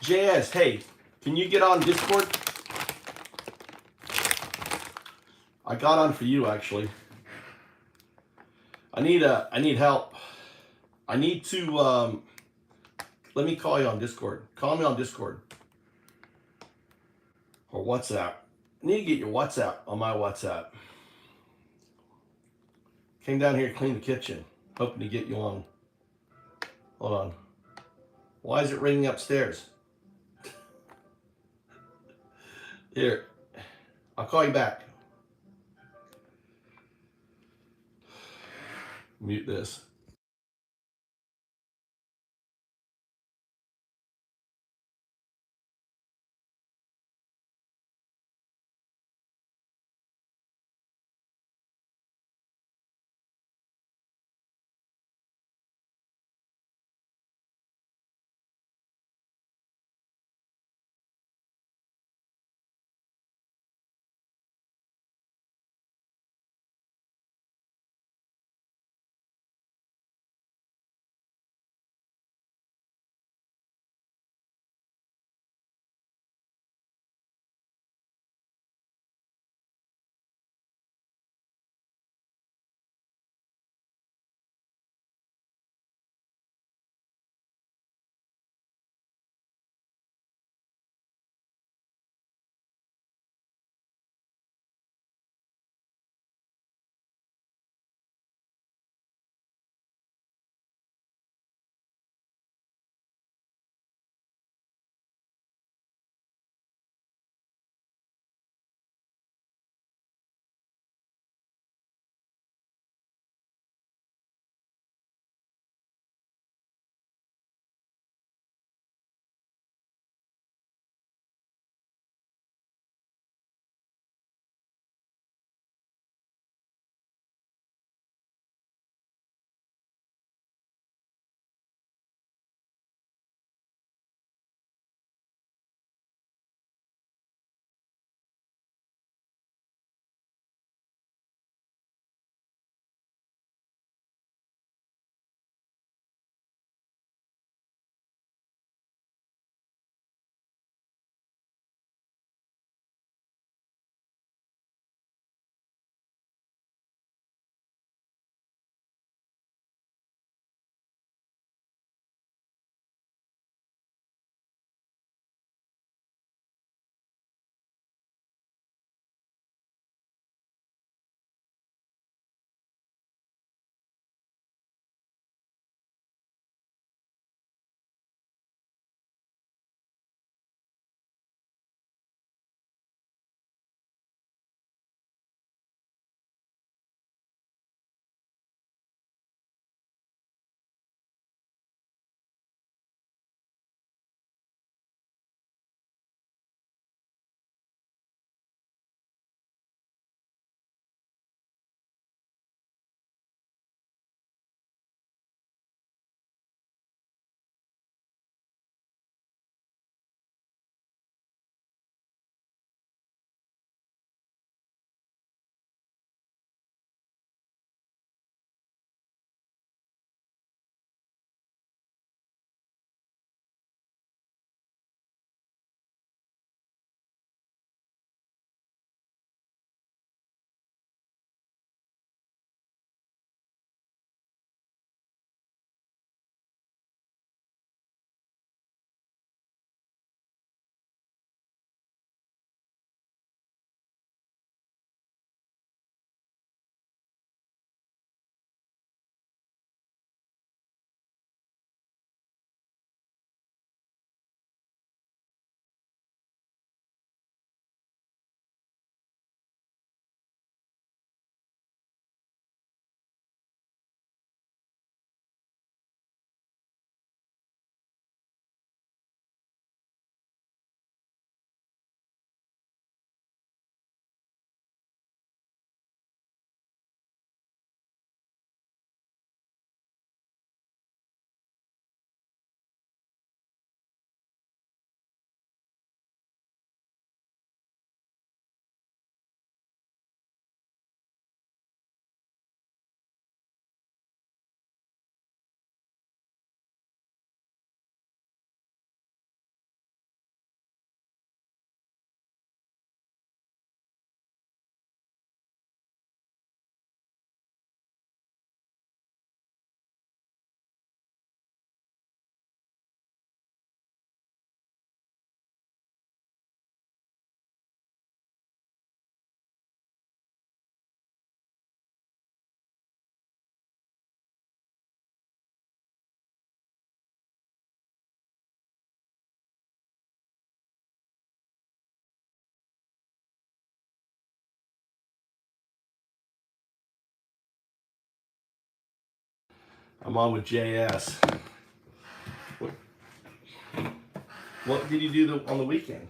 JS, hey, can you get on Discord? I got on for you, actually. I need help. I need to, let me call you on Discord. Call me on Discord. Or WhatsApp. I need to get your WhatsApp on my WhatsApp. Came down here to clean the kitchen. Hoping to get you on. Hold on. Why is it ringing upstairs? Here. I'll call you back. Mute this. I'm on with JS. What did you do on the weekend?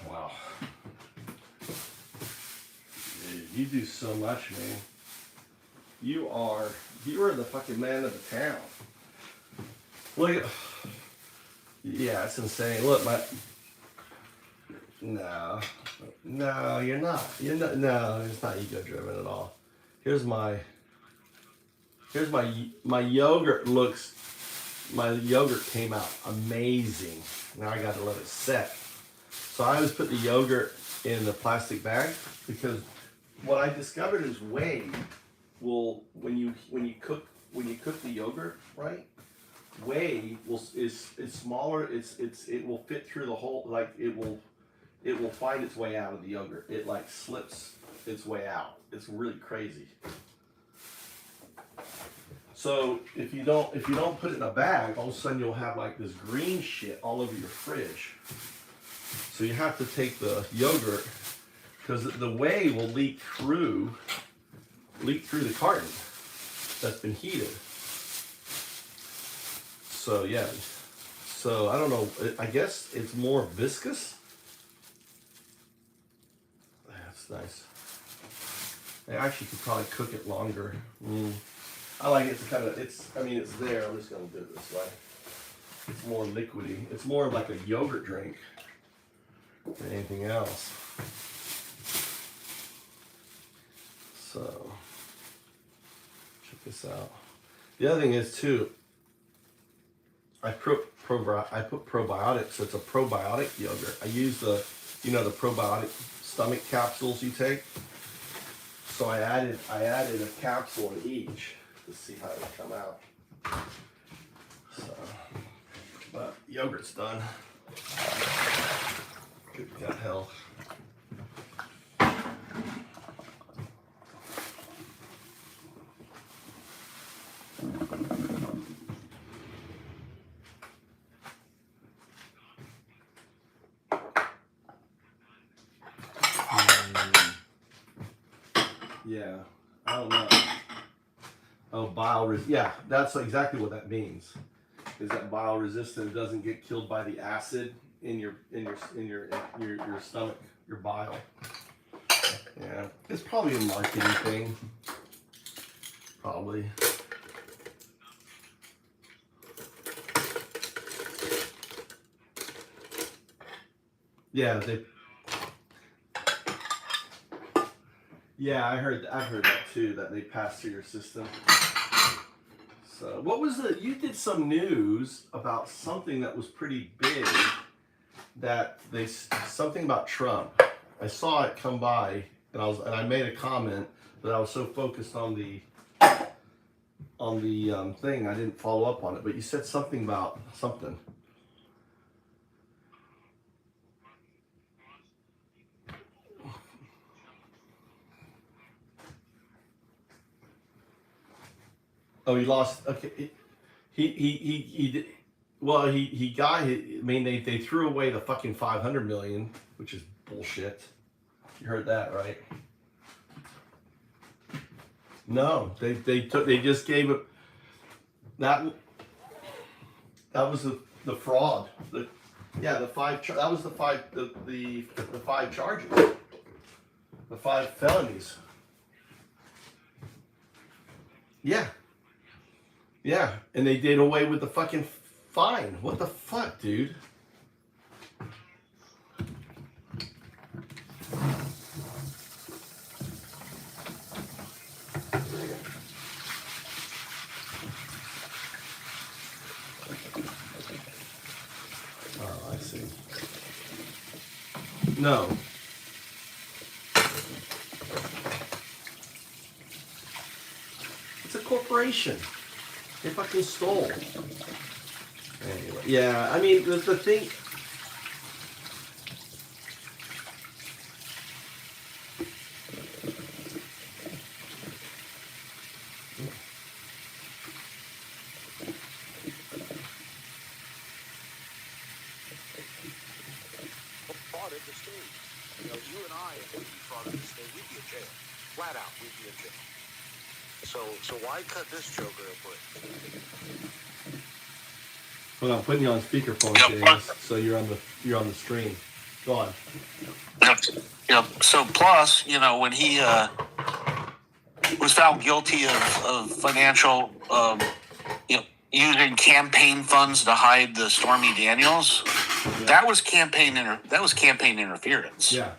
Wow. Dude, you do so much, man. You are the fucking man of the town. Look, yeah, it's insane. Look, no, you're not. No, it's not ego driven at all. Here's my yogurt looks. My yogurt came out amazing. Now I got to let it set. So I always put the yogurt in the plastic bag because what I discovered is whey will when you cook the yogurt right, whey is smaller. It will fit through the whole, like it will find its way out of the yogurt. It like slips its way out. It's really crazy. So if you don't put it in a bag, all of a sudden you'll have like this green shit all over your fridge. So you have to take the yogurt because the whey will leak through the carton that's been heated. So yeah, so I don't know. I guess it's more viscous. That's nice. I actually could probably cook it longer. I like it to kind of, it's there. I'm just going to do it this way. It's more liquidy. It's more like a yogurt drink than anything else. So, check this out. The other thing is too, I put probiotics, so it's a probiotic yogurt. I use the probiotic stomach capsules you take. So I added a capsule in each to see how it come out. So, but yogurt's done. Good gut health. Yeah, I don't know. Oh, yeah, that's exactly what that means. Is that bile resistant? It doesn't get killed by the acid in your stomach, your bile. Yeah, it's probably a marketing thing. Probably. Yeah, Yeah, I heard that too. That they pass through your system. So, what was you did some news about something that was pretty big. That something about Trump. I saw it come by, and I made a comment, but I was so focused on the thing I didn't follow up on it. But you said something about something. Oh, he lost. Okay, he did. Well, he got. I mean, they threw away the fucking 500 million, which is bullshit. You heard that, right? No, they just gave it. That was the fraud. That was the five charges. The 5 felonies. Yeah. Yeah, and they did away with the fucking fine. What the fuck, dude? Oh, I see. No. It's a corporation. They fucking stole. Anyway, yeah, I mean, the thing. fraud the state. You and I, if we defrauded the state, we'd be in jail. Flat out, we'd be in jail. So why cut this joker a break? Well, I'm putting you on speakerphone, James, so you're on the stream. Go on. Yep. So plus, when he was found guilty of financial, using campaign funds to hide the Stormy Daniels, that was campaign interference. Yeah.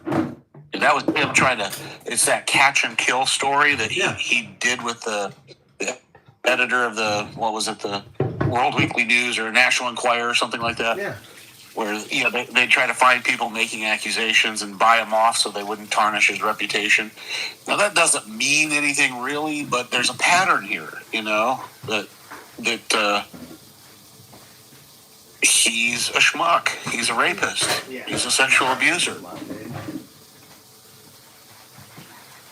And that was him trying to. It's that catch and kill story that he did with the editor of the World Weekly News or National Enquirer or something like that. Yeah. Where they try to find people making accusations and buy them off so they wouldn't tarnish his reputation. Now that doesn't mean anything really, but there's a pattern here. That he's a schmuck. He's a rapist. Yeah. He's a sexual abuser.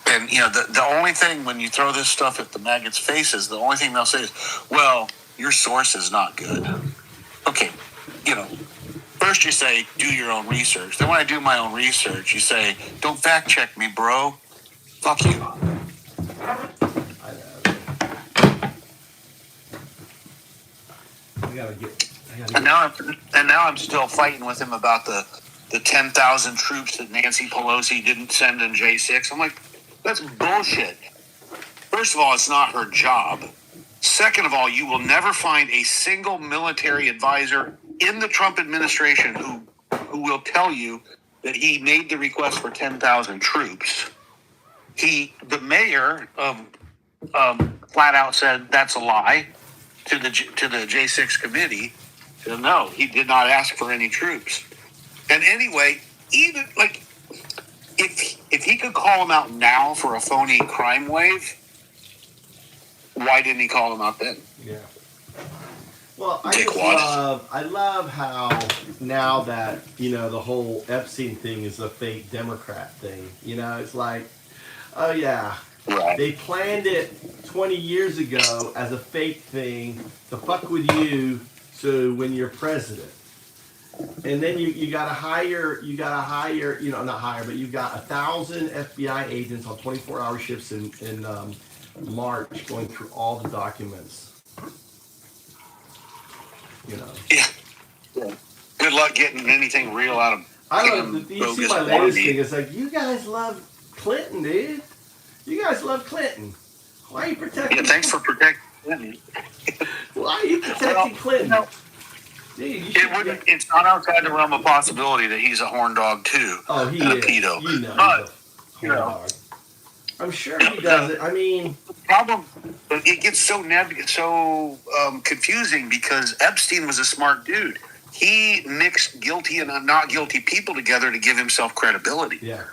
And, the only thing when you throw this stuff at the maggots' faces, the only thing they'll say is, well, your source is not good. Okay, first you say, do your own research. Then when I do my own research, you say, don't fact check me, bro. Fuck you. And now I'm still fighting with him about the 10,000 troops that Nancy Pelosi didn't send in J6. I'm like, that's bullshit. First of all, it's not her job. Second of all, you will never find a single military advisor in the Trump administration who will tell you that he made the request for 10,000 troops. The mayor flat out said that's a lie to the J6 committee. Said, no, he did not ask for any troops. And anyway, even if he could call him out now for a phony crime wave, why didn't he call him out then? Yeah. Well, I love how now that, the whole Epstein thing is a fake Democrat thing. It's like, oh yeah, right. They planned it 20 years ago as a fake thing to fuck with you so when you're president. And then you gotta hire, not hire, but you've got 1,000 FBI agents on 24-hour shifts in March going through all the documents. Yeah. Good luck getting anything real out of. I don't know. You see my latest thing? It's like, you guys love Clinton, dude. You guys love Clinton. Why are you protecting? Yeah, thanks for protecting Clinton. Why are you protecting Clinton? Dude, it's not outside the realm of possibility that he's a horn dog too. Oh, he is. A pedo. But horn dog. I'm sure he does it. I mean, the problem, it gets so confusing because Epstein was a smart dude. He mixed guilty and not guilty people together to give himself credibility. Yeah.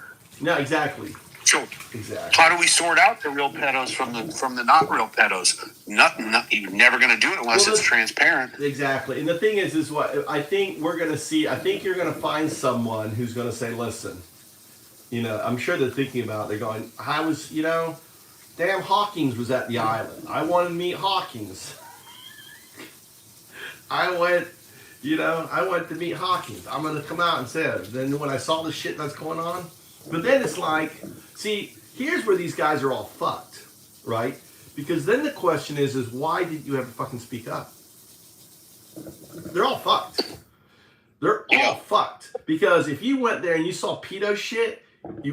No, exactly. So, exactly. How do we sort out the real pedos from the not real pedos? You're never going to do it unless it's transparent. Exactly. And the thing is what I think we're going to see. I think you're going to find someone who's going to say, listen, I'm sure they're thinking about it. They're going, I was, damn Hawkins was at the island. I wanted to meet Hawkins. I went to meet Hawkins. I'm going to come out and say it. Then when I saw the shit that's going on, but then it's like, see, here's where these guys are all fucked, right? Because then the question is why did you ever fucking speak up? They're all fucked. They're all fucked. Because if you went there and you saw pedo shit,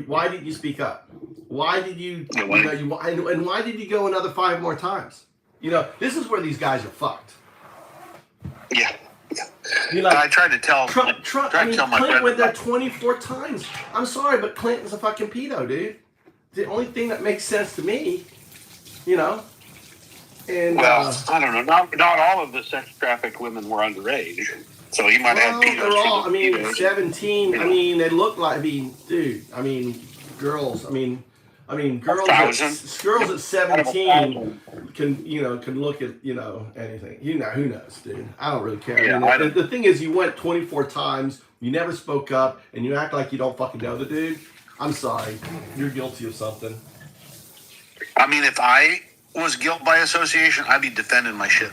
why didn't you speak up? Why did you, and why did you go another 5 more times? This is where these guys are fucked. Yeah. I tried to tell Trump, Clinton went there 24 times. I'm sorry, but Clinton's a fucking pedo, dude. The only thing that makes sense to me, And I don't know. Not all of the sex trafficked women were underage, so he might have pedos. They're all. 17. They look like. Girls. Girls at 17 can look at anything. Who knows, dude? I don't really care. Yeah, the thing is, you went 24 times, you never spoke up, and you act like you don't fucking know the dude. I'm sorry, you're guilty of something. If I was guilt by association, I'd be defending my shit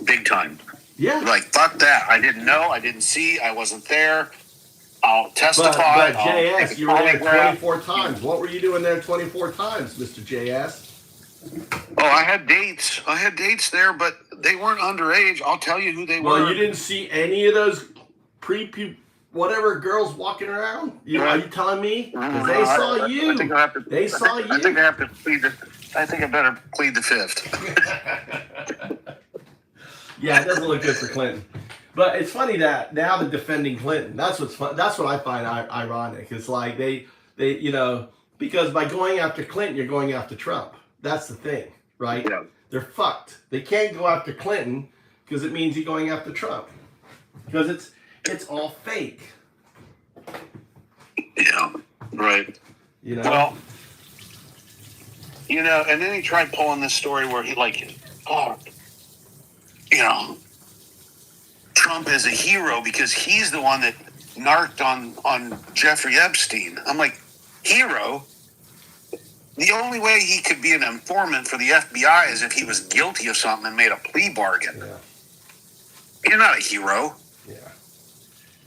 big time. Yeah. Like, fuck that. I didn't know. I didn't see. I wasn't there. I'll testify. But I'll JS, take a you were there polygraph. 24 times. What were you doing there 24 times, Mr. JS? Oh, I had dates. I had dates there, but they weren't underage. I'll tell you who they were. Well, you didn't see any of those whatever girls walking around? Are you telling me? Because they saw you. They saw you. I think I have to plead the. I think I better plead the fifth. Yeah, it doesn't look good for Clinton. But it's funny that now they're defending Clinton. That's what's fun. That's what I find ironic. It's like they because by going after Clinton, you're going after Trump. That's the thing, right? Yeah. They're fucked. They can't go after Clinton because it means you're going after Trump. Because it's all fake. Yeah, right. Well, and then he tried pulling this story where he Trump is a hero because he's the one that narked on Jeffrey Epstein. I'm like, hero? The only way he could be an informant for the FBI is if he was guilty of something and made a plea bargain. Yeah. You're not a hero. Yeah.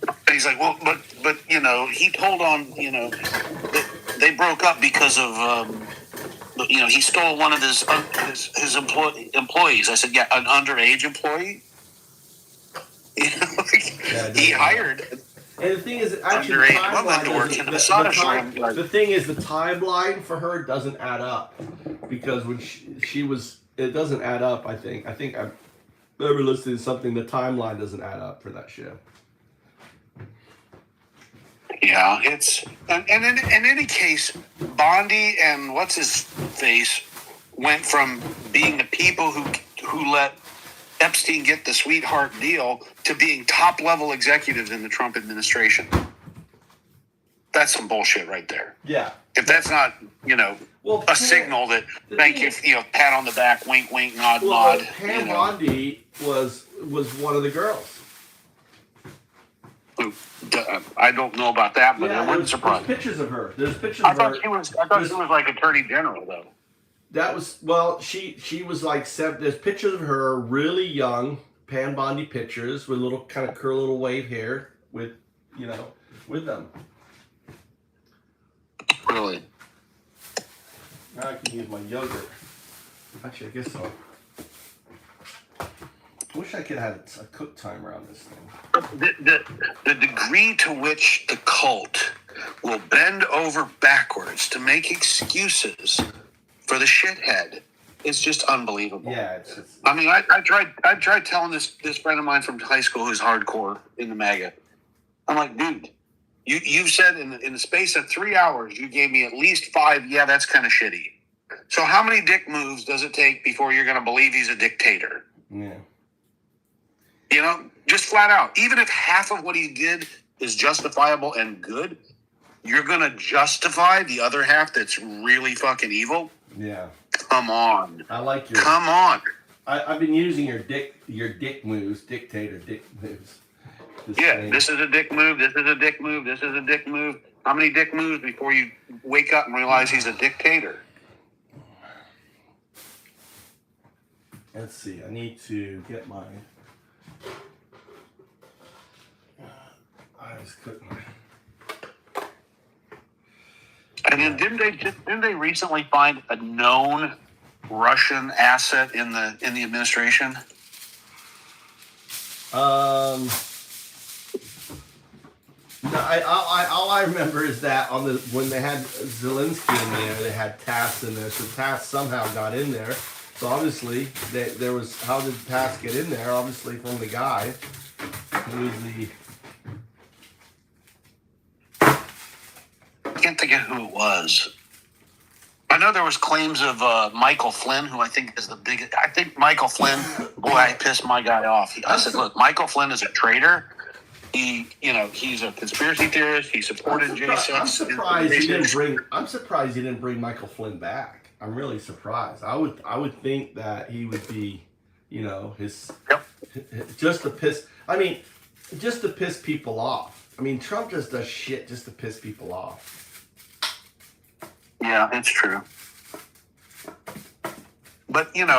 And he's like, well, but he told on, they broke up because of, he stole one of his employees. I said, yeah, an underage employee. He hired. And the thing is, actually, the thing is, the timeline for her doesn't add up because when she was, it doesn't add up. I think I remember listening to something. The timeline doesn't add up for that show. Yeah, it's and in any case, Bondi and what's his face went from being the people who let Epstein get the sweetheart deal to being top level executives in the Trump administration. That's some bullshit right there. Yeah. If that's not, a signal that thank you, pat on the back, wink, wink, nod, nod. Pam Bondi was one of the girls. I don't know about that, but it wouldn't surprise me. There's pictures of her. There's pictures I of her. I thought she was like Attorney General, though. That was, she was like, there's pictures of her really young, Pam Bondi pictures with little kind of curly little wave hair with them. Really? Now I can use my yogurt. Actually, I guess so. I wish I could have a cook timer on this thing. The degree to which the cult will bend over backwards to make excuses for the shithead is just unbelievable. Yeah, I mean, I tried telling this friend of mine from high school who's hardcore in the MAGA. I'm like, dude, you said in the space of 3 hours you gave me at least 5. Yeah, that's kind of shitty. So how many dick moves does it take before you're going to believe he's a dictator? Yeah. Just flat out. Even if half of what he did is justifiable and good, you're going to justify the other half that's really fucking evil? Yeah. Come on. I like your... Come on. I've been using your dick moves, dictator dick moves. This is a dick move, this is a dick move, this is a dick move. How many dick moves before you wake up and realize he's a dictator? Let's see. I need to get my... I just couldn't... And then didn't they recently find a known Russian asset in the administration? No, all I remember is that when they had Zelensky in there, they had TASS in there. So TASS somehow got in there. So obviously, there was, how did TASS get in there? Obviously from the guy who was the... I can't think of who it was. I know there was claims of Michael Flynn, who I think is the biggest. I think Michael Flynn, boy, I pissed my guy off. I said, look, Michael Flynn is a traitor. He's a conspiracy theorist. He supported J6. I'm surprised he didn't bring Michael Flynn back. I'm really surprised. I would think that he would be, just to piss people off. I mean, Trump just does shit just to piss people off. Yeah, it's true. But, when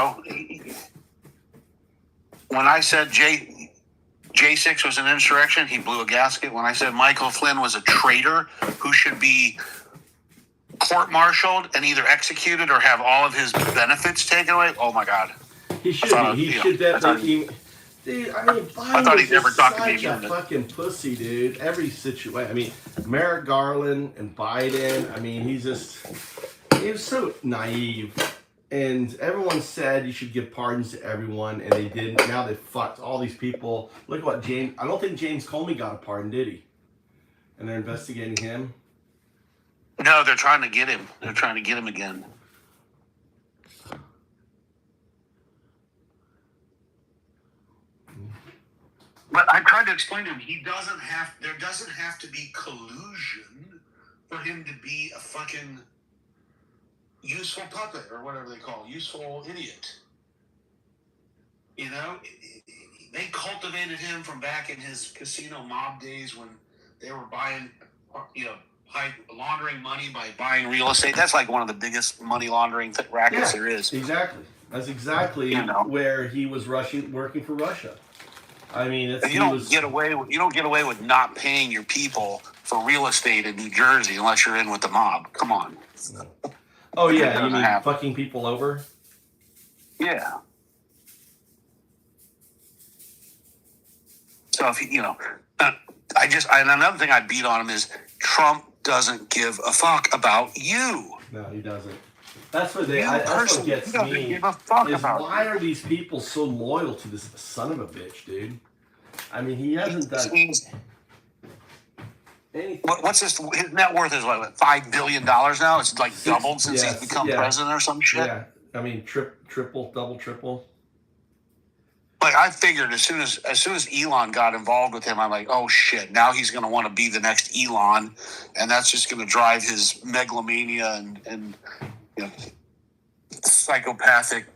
I said J6 J6 was an insurrection, he blew a gasket. When I said Michael Flynn was a traitor who should be court-martialed and either executed or have all of his benefits taken away, oh my God. He should be. He should definitely. Dude, I mean, Biden is just such a fucking pussy, dude. Every situation. I mean, Merrick Garland and Biden. I mean, he was so naive. And everyone said you should give pardons to everyone, and they didn't. Now they fucked all these people. Look what James. I don't think James Comey got a pardon, did he? And they're investigating him. No, they're trying to get him. They're trying to get him again. But I tried to explain to him, there doesn't have to be collusion for him to be a fucking useful puppet or whatever they call it, useful idiot. You know, they cultivated him from back in his casino mob days when they were buying, laundering money by buying real estate. That's like one of the biggest money laundering rackets there is. Exactly. That's exactly where he was working for Russia. I mean, you don't get away with not paying your people for real estate in New Jersey unless you're in with the mob. Come on. Oh yeah, you mean fucking people over? Yeah. So if and another thing I beat on him is Trump doesn't give a fuck about you. No, he doesn't. That's what that's what gets me. Give a fuck about why are these people so loyal to this son of a bitch, dude? I mean, he hasn't done anything. What's his net worth is what, $5 billion now? It's like doubled since he's become president or some shit. Yeah, I mean, double, triple. Like I figured as soon as Elon got involved with him, I'm like, oh shit, now he's going to want to be the next Elon, and that's just going to drive his megalomania and psychopathic,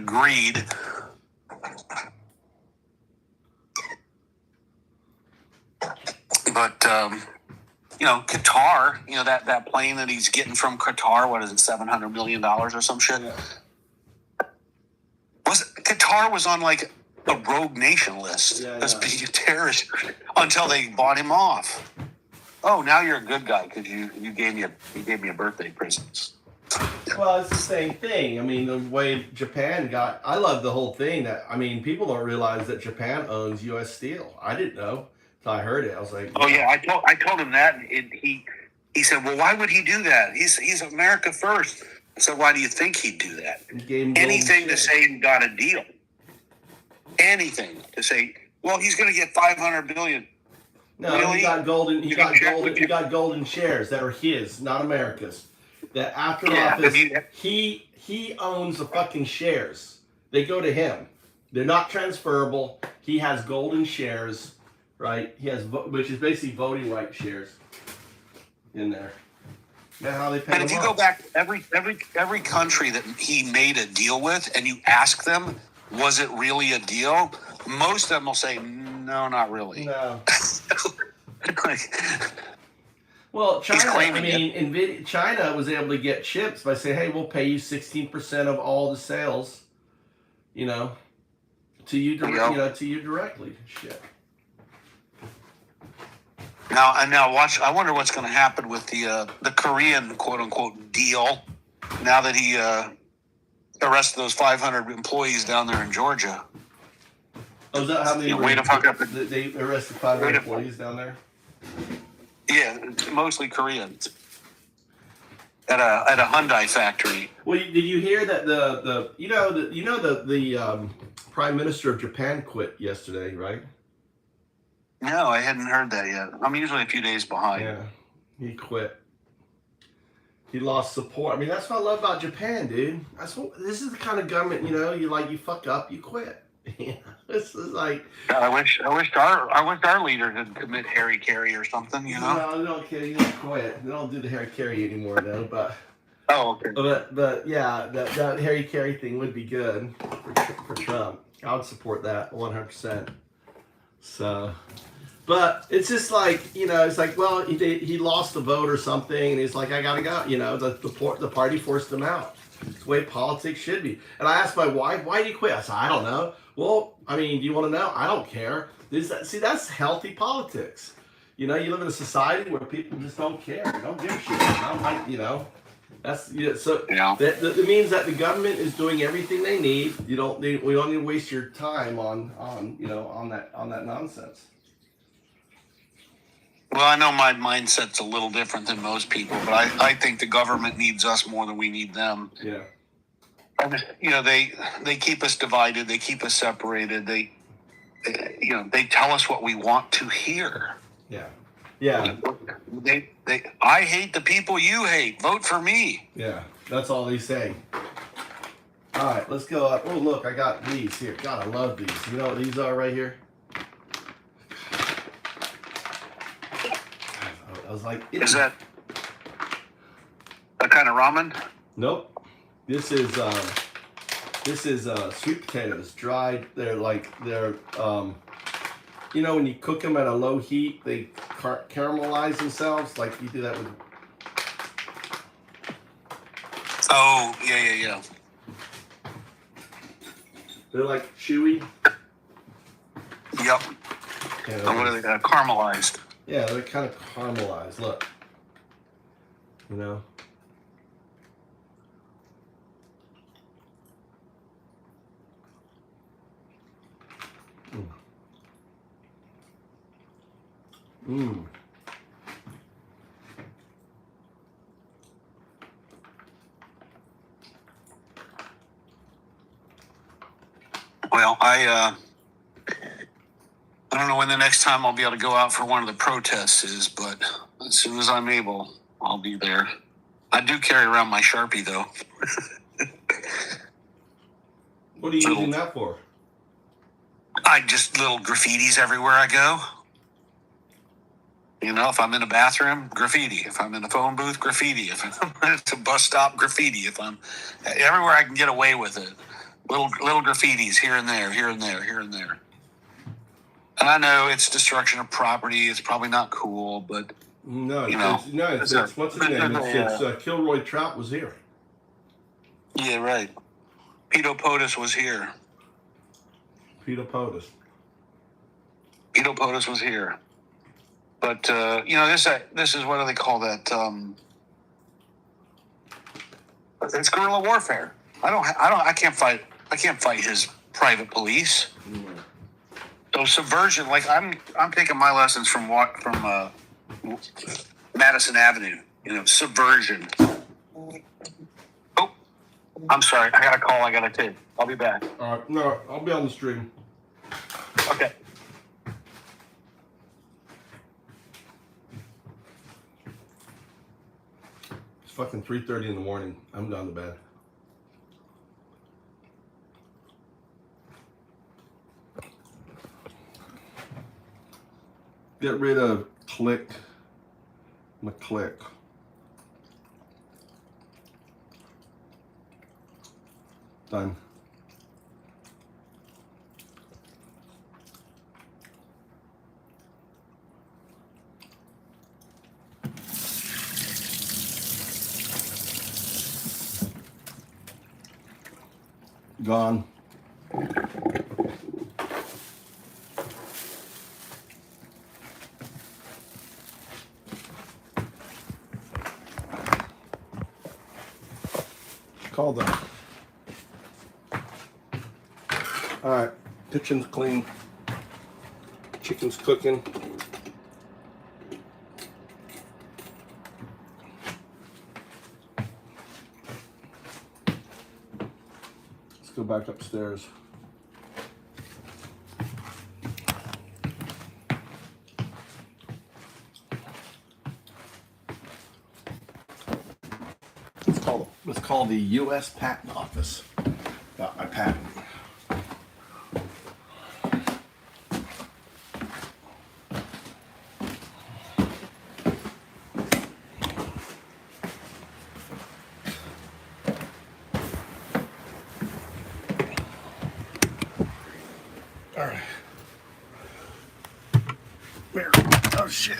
greed. But Qatar, that plane that he's getting from Qatar, what is it, $700 million or some shit? Yeah. Qatar was on like a rogue nation list as being a terrorist until they bought him off. Oh, now you're a good guy because you gave me a birthday present. Well, it's the same thing. I mean, the way Japan I love the whole thing. People don't realize that Japan owns U.S. Steel. I didn't know until I heard it. I was like, oh yeah, I told him that. And he said, well, why would he do that? He's America first. So why do you think he'd do that? Anything to say he got a deal. Anything to say, well, he's going to get $500 billion. No, really? He got golden shares that are his, not America's. That after office, he owns the fucking shares. They go to him. They're not transferable. He has golden shares, right? He has, which is basically voting right shares in there. That's how they pay. And if you go back, every country that he made a deal with, and you ask them, was it really a deal? Most of them will say, no, not really. No. Well, China. China was able to get chips by saying, "Hey, we'll pay you 16% of all the sales, to you directly." Shit. Now watch. I wonder what's going to happen with the Korean quote unquote deal. Now that he arrested those 500 employees down there in Georgia. Oh, is that how they they arrested 500 employees down there? Yeah, it's mostly Koreans at a Hyundai factory. Well, did you hear that the Prime Minister of Japan quit yesterday, right? No, I hadn't heard that yet. I'm usually a few days behind. Yeah, he quit. He lost support. I mean, that's what I love about Japan, dude. This is the kind of government, you fuck up, you quit. This is like. God, I wish our leader didn't commit Harry Carey or something. No, don't kid. You don't quit. They don't do the Harry Carey anymore, though. But. Oh, okay. But yeah, that Harry Carey thing would be good for Trump. I would support that 100%. So. But it's just like, it's like, he lost the vote or something, and he's like, I gotta go. The party forced him out. It's the way politics should be. And I asked my wife, why did you quit? I said, I don't know. Well, I mean, do you want to know? I don't care. See, that's healthy politics. You know, you live in a society where people just don't care. They don't give a shit. I'm like, you know, that's so. Yeah. That means that the government is doing everything they need. We don't need to waste your time on that nonsense. Well, I know my mindset's a little different than most people, but I think the government needs us more than we need them. Yeah. And, you know, they keep us divided. They keep us separated. They tell us what we want to hear. Yeah. Yeah. I hate the people you hate. Vote for me. Yeah. That's all they say. All right, let's go up. Oh, look, I got these here. God, I love these. You know what these are right here? I was like, is that a kind of ramen? Nope. This is sweet potatoes, dried. They're you know, when you cook them at a low heat, they caramelize themselves. Like you do that with. Oh, yeah. They're like chewy. Yep. Yeah, what are they? Caramelized. Yeah, they're kind of caramelized. Look. You know. Mmm. Well, I don't know when the next time I'll be able to go out for one of the protests is, but as soon as I'm able, I'll be there. I do carry around my Sharpie, though. What are you using that for? I just little graffitis everywhere I go. You know, if I'm in a bathroom, graffiti. If I'm in a phone booth, graffiti. If I'm at a bus stop, graffiti. If I'm everywhere I can get away with it. Little graffitis here and there, here and there, here and there. And I know it's destruction of property. It's probably not cool, but no, it's what's his name? It's Kilroy Trout was here. Yeah, right. Peter POTUS was here. Peter POTUS was here. But this is, what do they call that? It's guerrilla warfare. I can't fight his private police. So subversion, like I'm taking my lessons from Madison Avenue. You know, subversion. Oh, I'm sorry. I got a call I got to take. I'll be back. All right. No, I'll be on the stream. Okay. It's fucking 3:30 in the morning. I'm down to bed. Get rid of McClick. Done. Gone. Call them. All right, kitchen's clean. Chicken's cooking. Let's go back upstairs. Let's call the U.S. Patent Office. Got my patent. All right. There. Oh shit.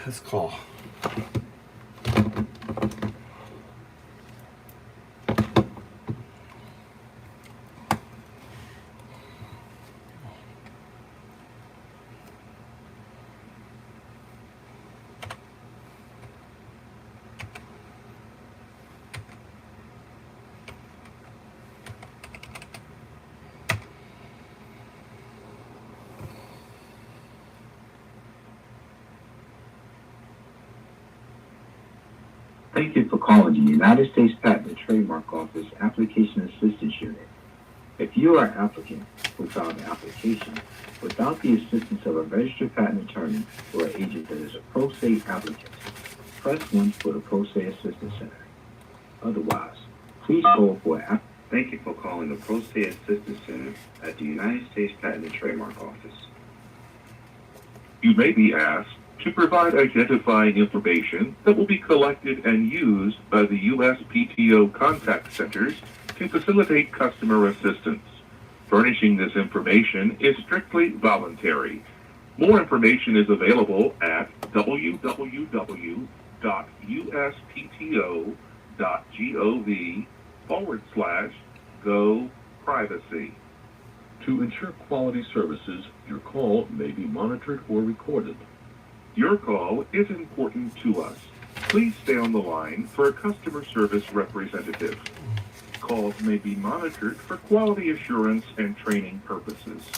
Let's call. Thank you for calling the United States Patent and Trademark Office Application Assistance Unit. If you are an applicant who filed an application without the assistance of a registered patent attorney or an agent that is a pro se applicant, press 1 for the Pro Se Assistance Center. Otherwise, please hold for an Thank you for calling the Pro Se Assistance Center at the United States Patent and Trademark Office. You may be asked to provide identifying information that will be collected and used by the USPTO contact centers to facilitate customer assistance. Furnishing this information is strictly voluntary. More information is available at www.uspto.gov/go-privacy. To ensure quality services, your call may be monitored or recorded. Your call is important to us. Please stay on the line for a customer service representative. Calls may be monitored for quality assurance and training purposes.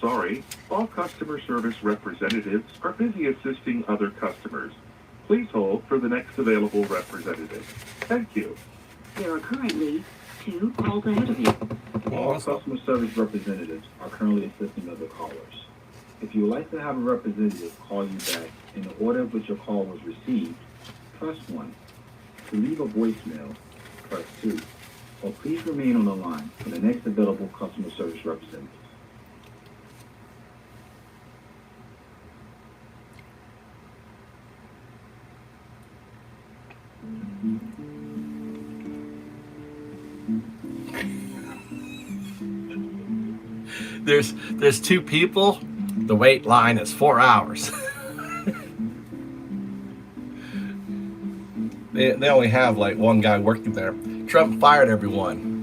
Sorry, all customer service representatives are busy assisting other customers. Please hold for the next available representative. Thank you. There are currently 2 calls ahead of you. All customer service representatives are currently assisting other callers. If you would like to have a representative call you back in the order in which your call was received, press 1. To leave a voicemail, press 2. Or please remain on the line for the next available customer service representative. There's 2 people. The wait line is 4 hours. They only have like 1 guy working there. Trump fired everyone.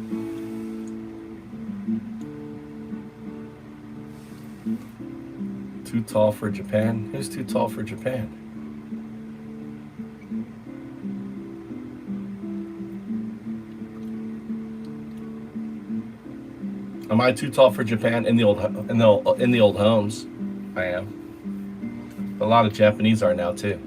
Too tall for Japan? Who's too tall for Japan? Am I too tall for Japan? In the old homes, I am. A lot of Japanese are now too.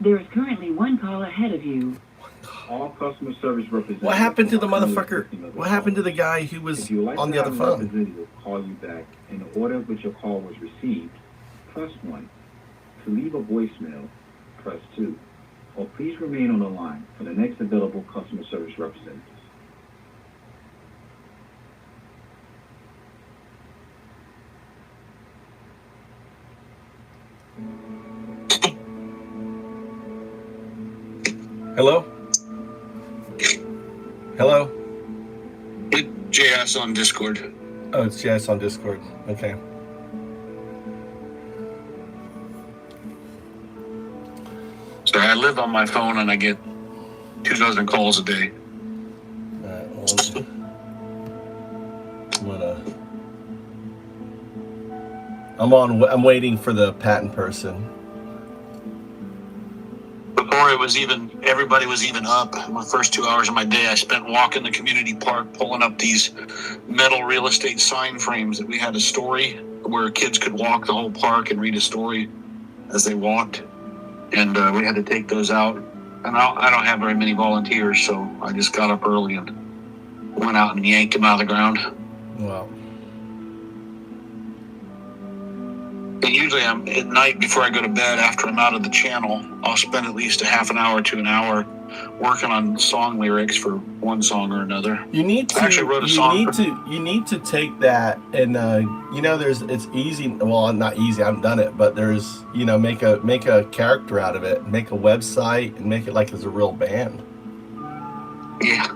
There is currently 1 call ahead of you. All customer service representatives. What happened to the motherfucker? What happened to the guy who was on the other phone? If you would like to have a representative call you back in the order in which your call was received, press 1. To leave a voicemail, press 2. Or please remain on the line for the next available customer service representative. Hello? Hello? JS on Discord. Oh, it's JS on Discord. Okay. So I live on my phone and I get 24 calls a day. I'm waiting for the patent person. Before everybody was even up, my first 2 hours of my day, I spent walking the community park, pulling up these metal real estate sign frames that we had a story where kids could walk the whole park and read a story as they walked. And we had to take those out. And I don't have very many volunteers, so I just got up early and went out and yanked him out of the ground. Wow. And usually I'm at night before I go to bed, after I'm out of the channel, I'll spend at least a half an hour to an hour working on song lyrics for one song or another. You need to. I actually wrote a song. You need to take that and it's easy. Well, not easy. I haven't done it, but there's make a character out of it, make a website, and make it like it's a real band. Yeah.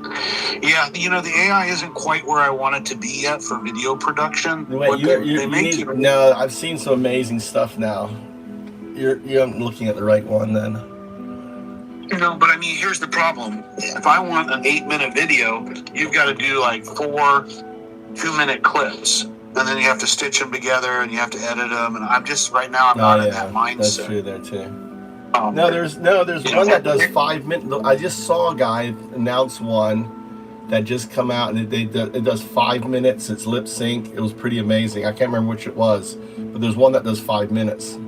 The AI isn't quite where I want it to be yet for video production. Wait, no, I've seen some amazing stuff now. You're looking at the right one then. But I mean, here's the problem. If I want an 8-minute video, you've got to do like 4 2-minute clips, and then you have to stitch them together, and you have to edit them. And I'm just right now, I'm not in that mindset. That's true there too. There's one that does 5 minutes. I just saw a guy announce one that just come out, and it does 5 minutes. It's lip sync. It was pretty amazing. I can't remember which it was, but there's one that does 5 minutes.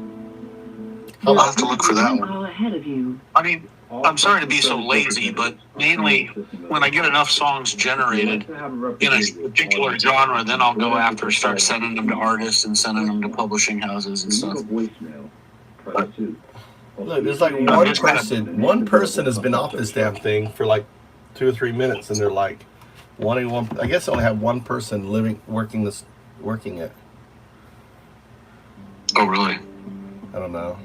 I'll have to look for that one. Call ahead of you. I mean, I'm sorry to be so lazy, but mainly when I get enough songs generated in a particular genre, then I'll go after, start sending them to artists and sending them to publishing houses and stuff. Look, there's like one person has been off this damn thing for like 2 or 3 minutes, and they're like I guess I only have one person working it. Oh, really? I don't know.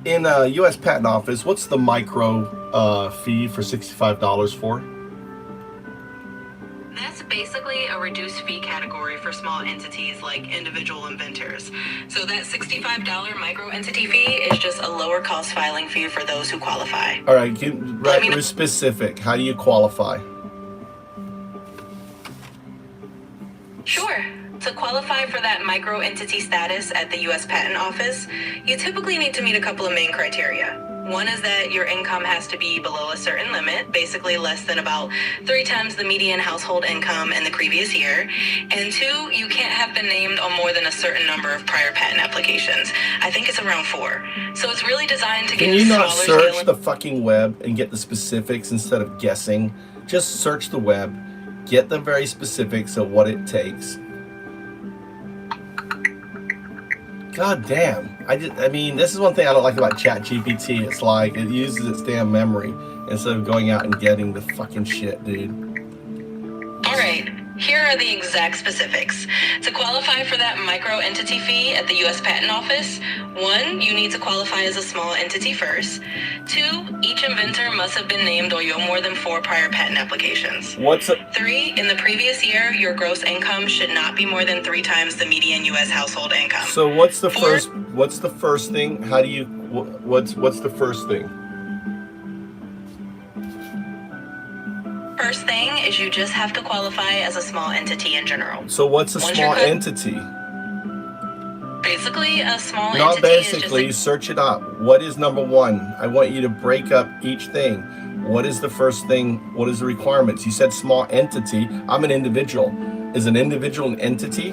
In a U.S. Patent Office, what's the micro fee for $65 for? That's basically a reduced fee category for small entities like individual inventors. So that $65 micro entity fee is just a lower cost filing fee for those who qualify. All right, we're specific. How do you qualify? Sure. To qualify for that micro entity status at the U.S. Patent Office, you typically need to meet a couple of main criteria. One is that your income has to be below a certain limit, basically less than about 3 times the median household income in the previous year. And 2, you can't have been named on more than a certain number of prior patent applications. I think it's around 4. So it's really designed to Can give you not smaller search the fucking web and get the specifics instead of guessing? Just search the web, get the very specifics of what it takes. God damn. I mean, this is one thing I don't like about ChatGPT. It's like it uses its damn memory instead of going out and getting the fucking shit, dude. All right. Here are the exact specifics. To qualify for that micro entity fee at the U.S. Patent Office, 1, you need to qualify as a small entity first. 2, each inventor must have been named on your more than 4 prior patent applications. 3, in the previous year, your gross income should not be more than 3 times the median U.S. household income. So what's the first thing? How do you what's the first thing? First thing is you just have to qualify as a small entity in general. So what's a small entity? Basically, a small Not entity basically, is just search it up. What is number 1? I want you to break up each thing. What is the first thing? What is the requirements? You said small entity. I'm an individual. Is an individual an entity?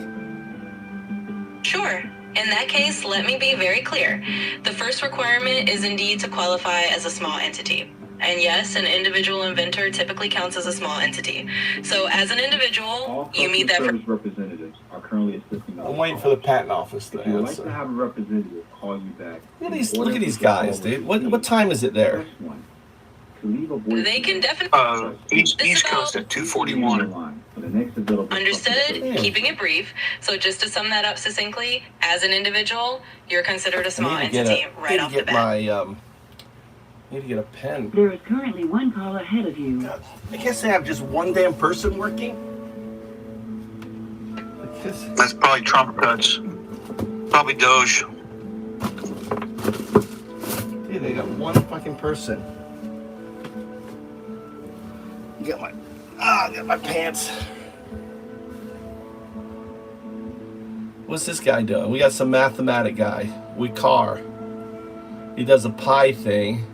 Sure. In that case, let me be very clear. The first requirement is indeed to qualify as a small entity. And yes, an individual inventor typically counts as a small entity. So as an individual, you meet that. Representatives are currently assisting. I'm waiting for the patent office to If you would like answer. to have a representative call you back. Look at these guys, dude. What time is it there? They can definitely. East Coast at 2:41. Understood. Yeah. Keeping it brief. So just to sum that up succinctly, as an individual, you're considered a small entity right off the bat. I need to get a pen. There is currently 1 call ahead of you. I guess they have just one damn person working. That's probably Trump cuts. Probably Doge. Dude, they got one fucking person. I got my pants. What's this guy doing? We got some mathematic guy. He does a pi thing.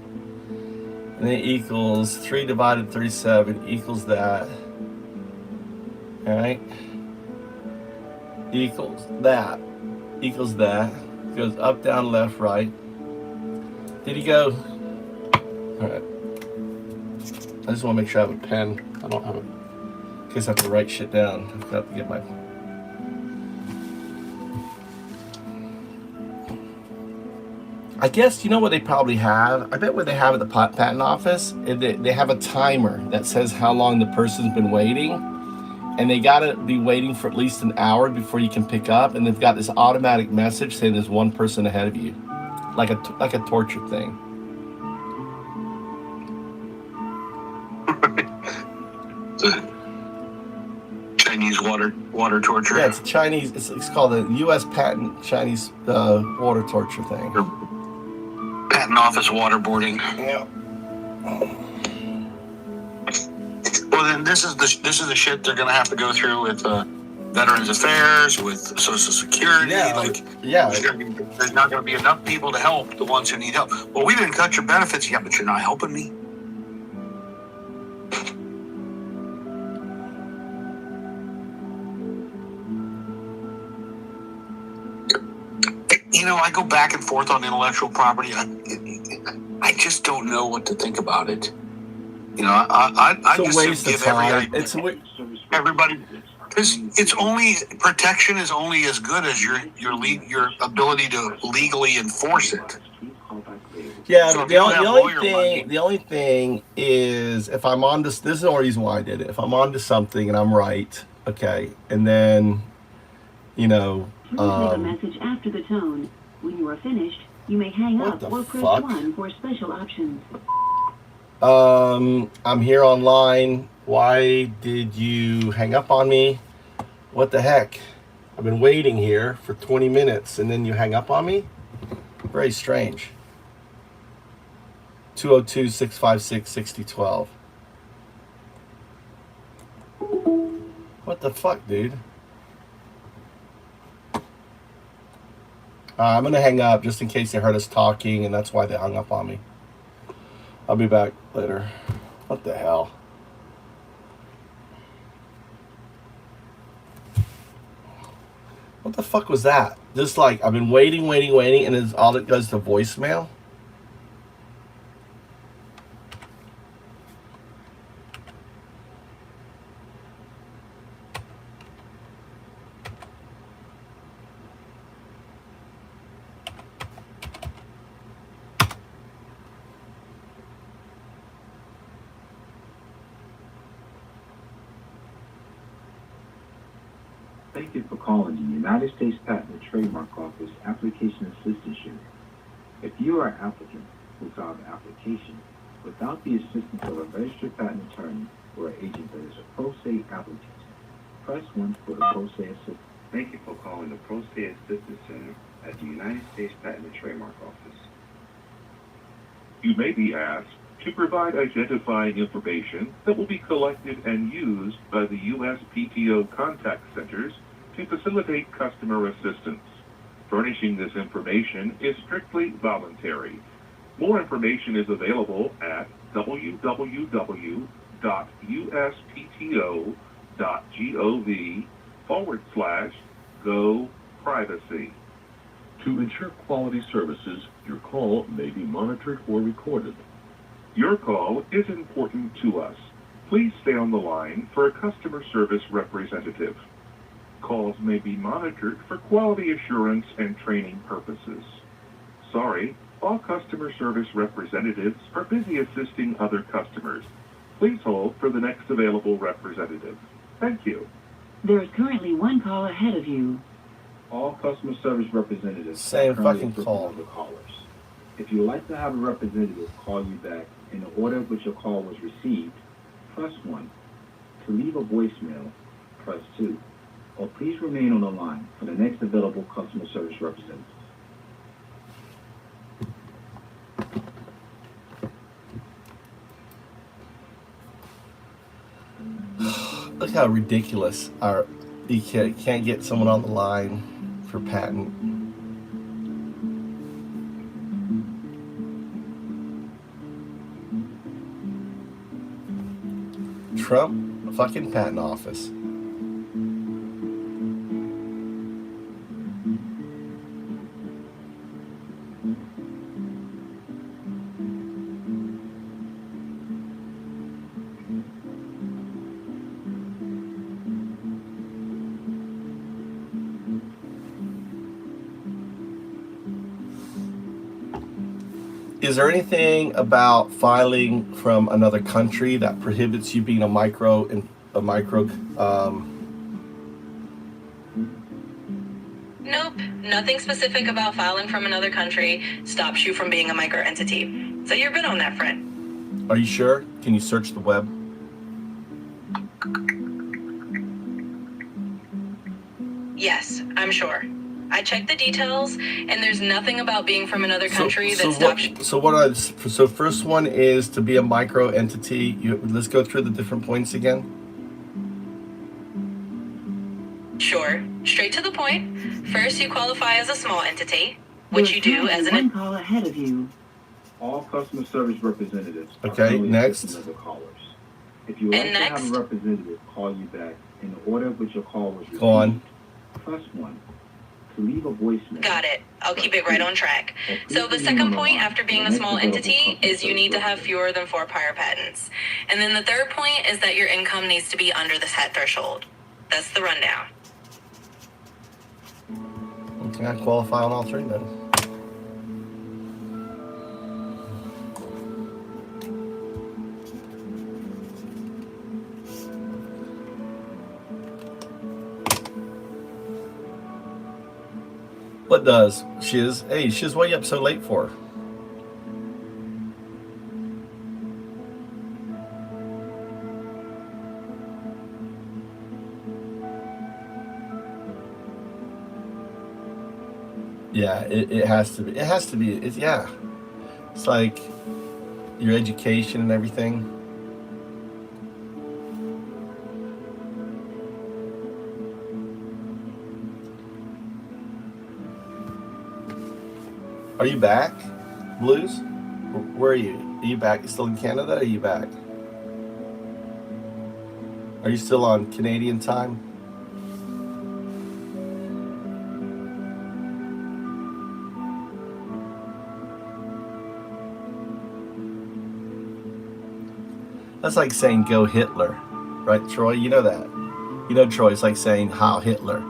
And then equals 3 divided 37 equals that. Alright? Equals that. Goes up, down, left, right. Did he go? All right. I just want to make sure I have a pen. I don't have a. In case I have to write shit down. I've got to get my. I guess you know what they probably have. I bet what they have at the patent office, they have a timer that says how long the person's been waiting, and they gotta be waiting for at least an hour before you can pick up. And they've got this automatic message saying there's one person ahead of you, like a torture thing. Chinese water torture. Yeah, it's Chinese. It's called the U.S. patent Chinese water torture thing. Patent office waterboarding. Yeah. Well, then this is the shit they're gonna have to go through with Veterans Affairs, with Social Security. Yeah. There's not gonna be enough people to help the ones who need help. Well, we didn't cut your benefits yet, but you're not helping me. You know, I go back and forth on intellectual property. I just don't know what to think about it. You know, I just waste of time. Everybody, because it's only protection is only as good as your ability to legally enforce it. Yeah, So the only thing is if I'm on this is the only reason why I did it. If I'm onto something and I'm right, okay, and then you know. Please leave a message after the tone. When you are finished, you may hang up or press 1 for special options. I'm here online. Why did you hang up on me? What the heck? I've been waiting here for 20 minutes and then you hang up on me? Very strange. 202-656-6012. What the fuck, dude? I'm gonna hang up just in case they heard us talking and that's why they hung up on me. I'll be back later. What the hell? What the fuck was that? Just like I've been waiting, and it's all it goes to voicemail. Thank you for calling the United States Patent and Trademark Office Application Assistance Unit. If you are an applicant who filed an application without the assistance of a registered patent attorney or an agent that is a pro se applicant, press 1 for the pro se assistance. Thank you for calling the Pro Se Assistance Center at the United States Patent and Trademark Office. You may be asked to provide identifying information that will be collected and used by the USPTO contact centers to facilitate customer assistance. Furnishing this information is strictly voluntary. More information is available at www.uspto.gov/go-privacy. To ensure quality services, your call may be monitored or recorded. Your call is important to us. Please stay on the line for a customer service representative. Calls may be monitored for quality assurance and training purposes. Sorry, all customer service representatives are busy assisting other customers. Please hold for the next available representative. Thank you. There is currently one call ahead of you. All customer service representatives Same are currently fucking assisting call. other callers. If you would like to have a representative call you back in the order in which your call was received, press 1. To leave a voicemail, press 2. Or please remain on the line for the next available customer service representative. Look how ridiculous you can't get someone on the line for patent. Trump fucking patent office. Is there anything about filing from another country that prohibits you being a micro? Nope, nothing specific about filing from another country stops you from being a micro entity. So you're good on that front. Are you sure? Can you search the web? Yes, I'm sure. I checked the details, and there's nothing about being from another country that stops you. So first one is to be a micro entity. Let's go through the different points again. Sure, straight to the point. First, you qualify as a small entity, which you do as one call ahead of you. All customer service representatives are Okay, currently next. assisting other callers. If you would like to have a representative call you back in the order of which your call was received, Go on. press 1. To leave a voicemail. Got it. I'll keep it right on track. So the second point after being a small entity is you need to have fewer than 4 prior patents. And then the third point is that your income needs to be under the set threshold. That's the rundown. Okay, I qualify on all 3 then. What does? Shiz? Hey, Shiz, what are you up so late for? Yeah, it has to be. It has to be. Yeah. It's like your education and everything. Are you back, Blues? Where are you? Are you back? You still in Canada? Or are you back? Are you still on Canadian time? That's like saying go Hitler, right, Troy? You know that. You know, Troy, it's like saying Heil Hitler.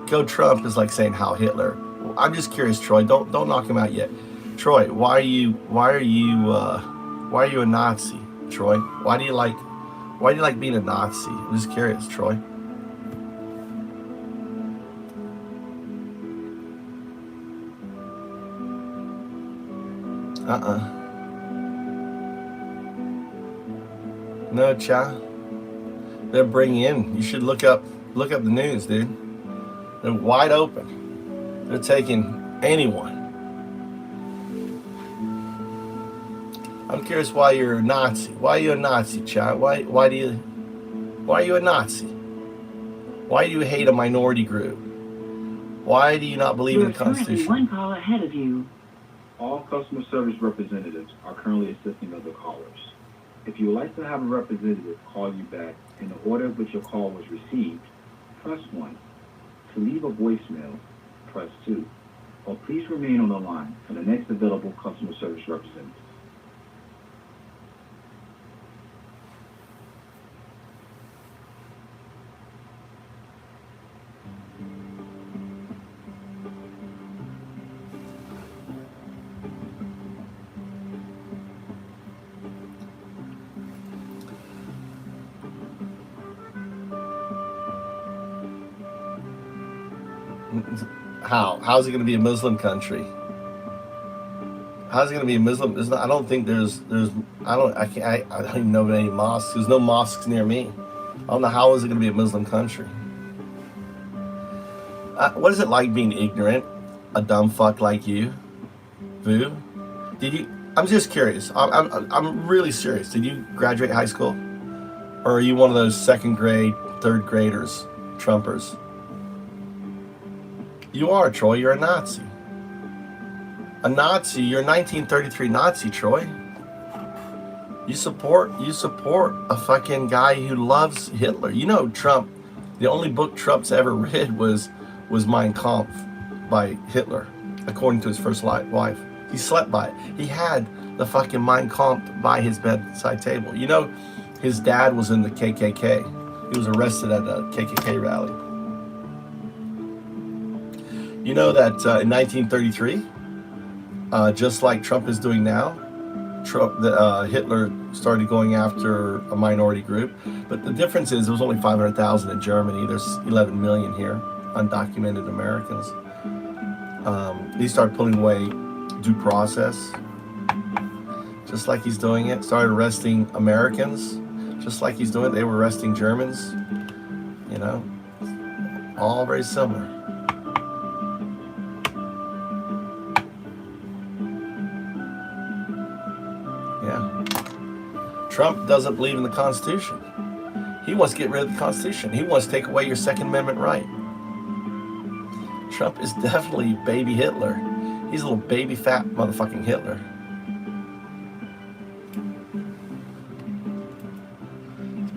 Go Trump is like saying Heil Hitler. I'm just curious, Troy. Don't knock him out yet. Troy, why are you a Nazi, Troy? Why do you like being a Nazi? I'm just curious, Troy. No, cha. They're bringing in. You should look up the news, dude. They're wide open. They're taking anyone. I'm curious why you're a Nazi. Why are you a Nazi, cha? Why are you a Nazi? Why do you hate a minority group? Why do you not believe in the Constitution? One call ahead of you. All customer service representatives are currently assisting other callers. If you would like to have a representative call you back in the order of which your call was received, press 1. To leave a voicemail, press 2. Or please remain on the line for the next available customer service representative. How's it going to be a Muslim country? How's it going to be a Muslim? I don't think I don't even know of any mosques. There's no mosques near me. I don't know how is it going to be a Muslim country. What is it like being ignorant? A dumb fuck like you, Vu? I'm just curious. I'm really serious. Did you graduate high school, or are you one of those 2nd grade, 3rd graders, Trumpers? You are, Troy. You're a Nazi. A Nazi. You're a 1933 Nazi, Troy. You support a fucking guy who loves Hitler. You know, Trump. The only book Trump's ever read was Mein Kampf by Hitler, according to his first wife. He slept by it. He had the fucking Mein Kampf by his bedside table. You know, his dad was in the KKK. He was arrested at a KKK rally. You know that in 1933, just like Trump is doing now, Hitler started going after a minority group. But the difference is, there was only 500,000 in Germany. There's 11 million here, undocumented Americans. He started pulling away due process, just like he's doing it. Started arresting Americans, just like he's doing it. They were arresting Germans. You know, all very similar. Yeah. Trump doesn't believe in the Constitution. He wants to get rid of the Constitution. He wants to take away your Second Amendment right. Trump is definitely baby Hitler. He's a little baby fat motherfucking Hitler.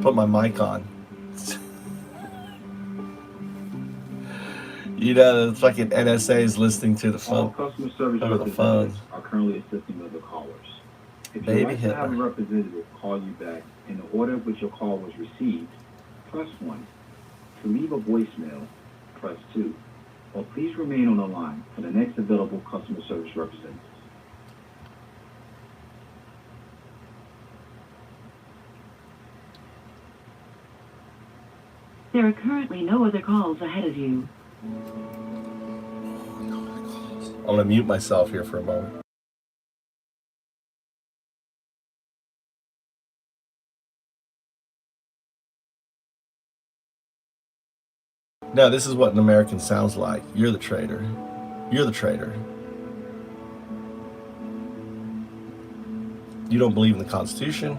Put my mic on. You know, the fucking NSA is listening to the phone. All customer service over the phone. representatives are currently assisting other callers. If Baby you'd like Hitler. to have a representative call you back in the order of which your call was received, press 1. To leave a voicemail, press 2. Or please remain on the line for the next available customer service representative. There are currently no other calls ahead of you. I'm gonna mute myself here for a moment. No, this is what an American sounds like. You're the traitor. You're the traitor. You don't believe in the Constitution.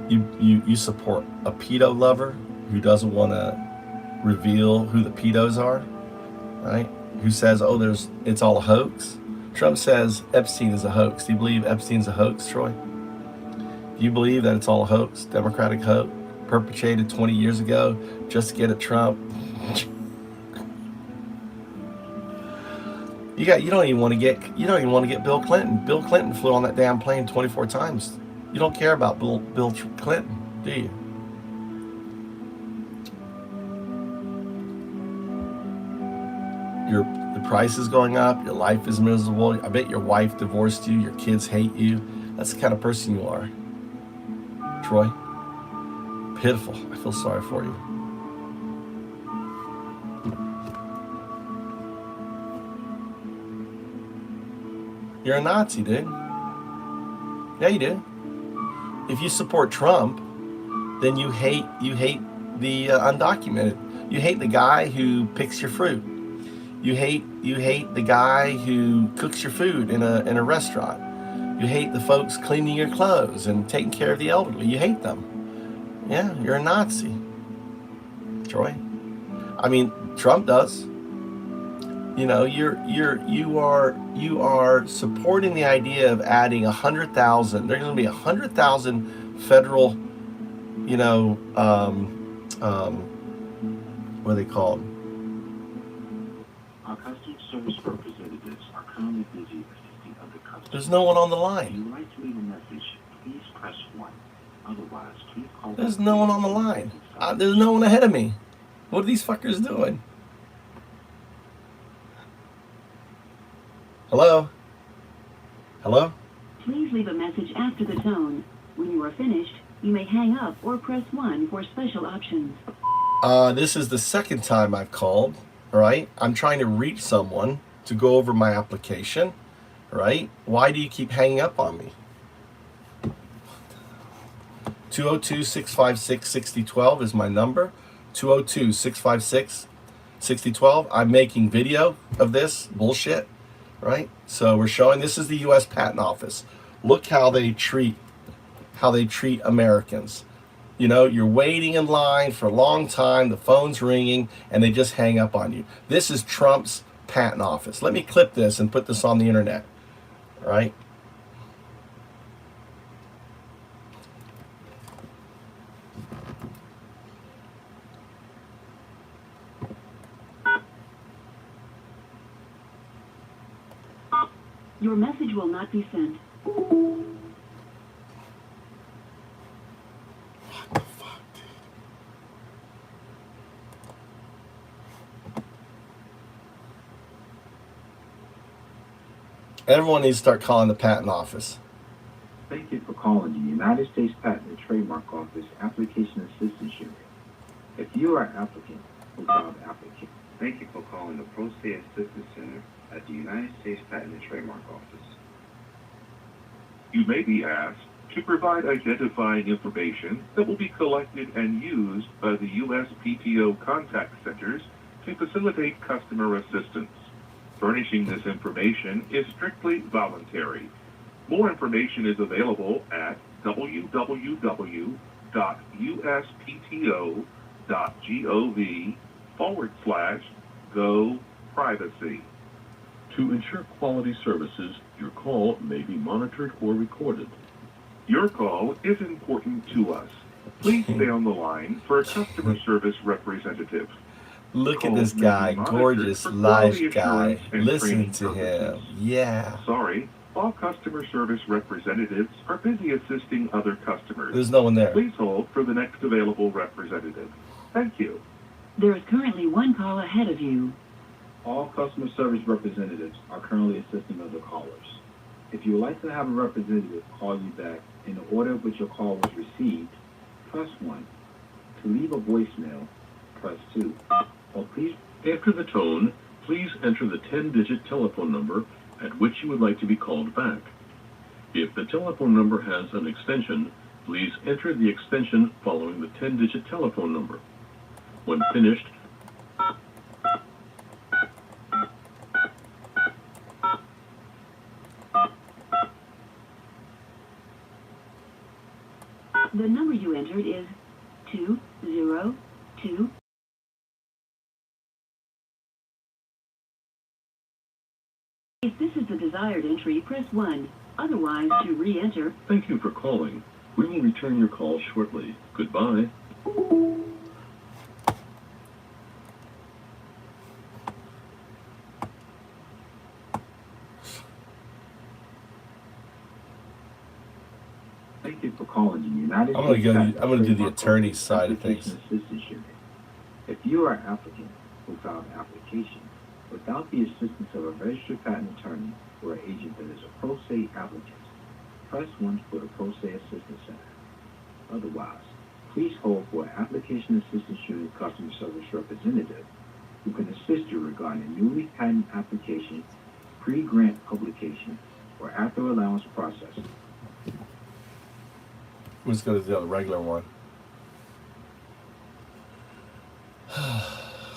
You support a pedo lover who doesn't want to reveal who the pedos are, right? Who says, oh, it's all a hoax. Trump says Epstein is a hoax. Do you believe Epstein's a hoax, Troy? Do you believe that it's all a hoax, Democratic hoax, perpetrated 20 years ago just to get at Trump? You don't even want to get Bill Clinton. Bill Clinton flew on that damn plane 24 times. You don't care about Bill Clinton, do you? The price is going up. Your life is miserable. I bet your wife divorced you. Your kids hate you. That's the kind of person you are, Troy. Pitiful. I feel sorry for you. You're a Nazi, dude. Yeah, you do. If you support Trump, then you hate the undocumented. You hate the guy who picks your fruit. You hate the guy who cooks your food in a restaurant. You hate the folks cleaning your clothes and taking care of the elderly. You hate them. Yeah, you're a Nazi, Troy. I mean, Trump does. You know, you are supporting the idea of adding 100,000. There's going to be 100,000 federal, what are they called? Our customer service representatives are currently busy assisting other customers. There's no one on the If line. you would like to leave a message, please press 1. Otherwise, please call back. There's no one on the line. There's no one ahead of me. What are these fuckers doing? Hello? Hello? Please leave a message after the tone. When you are finished, you may hang up or press 1 for special options. This is the second time I've called, right? I'm trying to reach someone to go over my application, right? Why do you keep hanging up on me? 202-656-6012 is my number. 202-656-6012. I'm making video of this bullshit, right? So we're showing, this is the U.S. Patent Office. Look how they treat Americans. You know, you're waiting in line for a long time, the phone's ringing, and they just hang up on you. This is Trump's Patent Office. Let me clip this and put this on the internet, all right? Your message will not be sent. What the fuck, dude? Everyone needs to start calling the patent office. Thank you for calling the United States Patent and Trademark Office Application Assistance Unit. If you are an applicant who filed an application, thank you for calling the Pro Se Assistance Center at the United States Patent and Trademark Office. You may be asked to provide identifying information that will be collected and used by the USPTO contact centers to facilitate customer assistance. Furnishing this information is strictly voluntary. More information is available at www.uspto.gov/go-privacy. To ensure quality services, your call may be monitored or recorded. Your call is important to us. Please stay on the line for a customer service representative. Look at Calls this may guy, be monitored gorgeous for live quality guy. assurance and Listen training to purposes. him. Yeah. Sorry, all customer service representatives are busy assisting other customers. There's no one there. Please hold for the next available representative. Thank you. There is currently one call ahead of you. all customer service representatives are currently assisting other callers. If you would like to have a representative call you back in the order in which your call was received, press 1. To leave a voicemail, press 2. Or please, After the tone, please enter the 10-digit telephone number at which you would like to be called back. If the telephone number has an extension, please enter the extension following the 10-digit telephone number. When finished, The number you entered is 202. If this is the desired entry, press 1. Otherwise, to re-enter, thank you for calling. We will return your call shortly. Goodbye. thank you for calling the United I'm States. gonna do the attorney's side of things. Application Assistance Unit. If you are an applicant who filed an application without the assistance of a registered patent attorney or an agent that is a pro se applicant, press 1 for the Pro Se Assistance Center. Otherwise, please hold for an Application Assistance Unit customer service representative who can assist you regarding a newly patent application, pre-grant publication, or after allowance process. Let's go to the other regular one.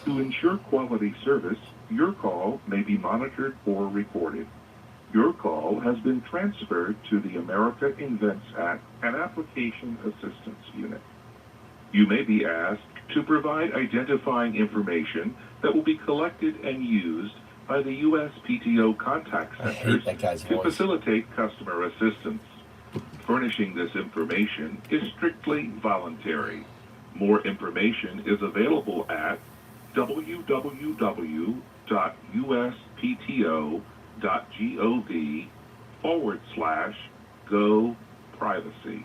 To ensure quality service, your call may be monitored or recorded. Your call has been transferred to the America Invents Act and Application Assistance Unit. You may be asked to provide identifying information that will be collected and used by the USPTO contact I hate centers that guy's to voice. facilitate customer assistance. Furnishing this information is strictly voluntary. More information is available at www.uspto.gov/go-privacy.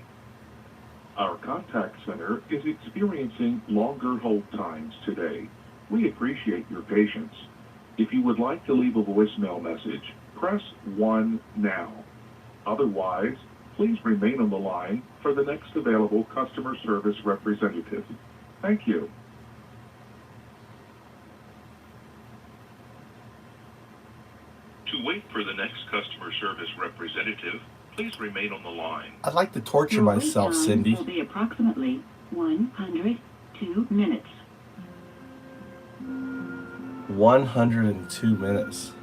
Our contact center is experiencing longer hold times today. We appreciate your patience. If you would like to leave a voicemail message, press 1 now. Otherwise, please remain on the line for the next available customer service representative. Thank you. To wait for the next customer service representative, please remain on the line. I'd like to torture your wait myself, time Cindy. will be approximately 102 minutes. 102 minutes.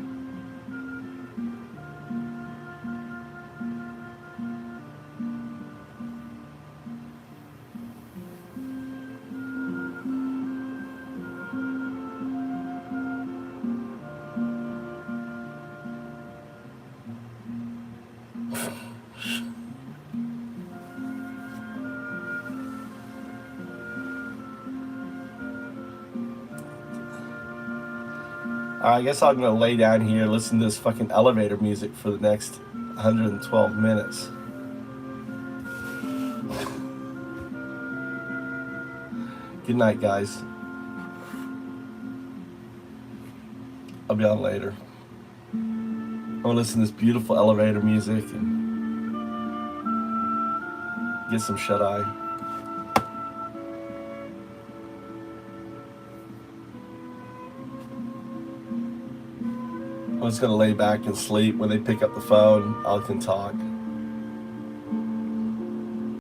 I guess I'm gonna lay down here, listen to this fucking elevator music for the next 112 minutes. Good night, guys. I'll be on later. I'm gonna listen to this beautiful elevator music and get some shut eye. I'm just gonna lay back and sleep. When they pick up the phone, I can talk.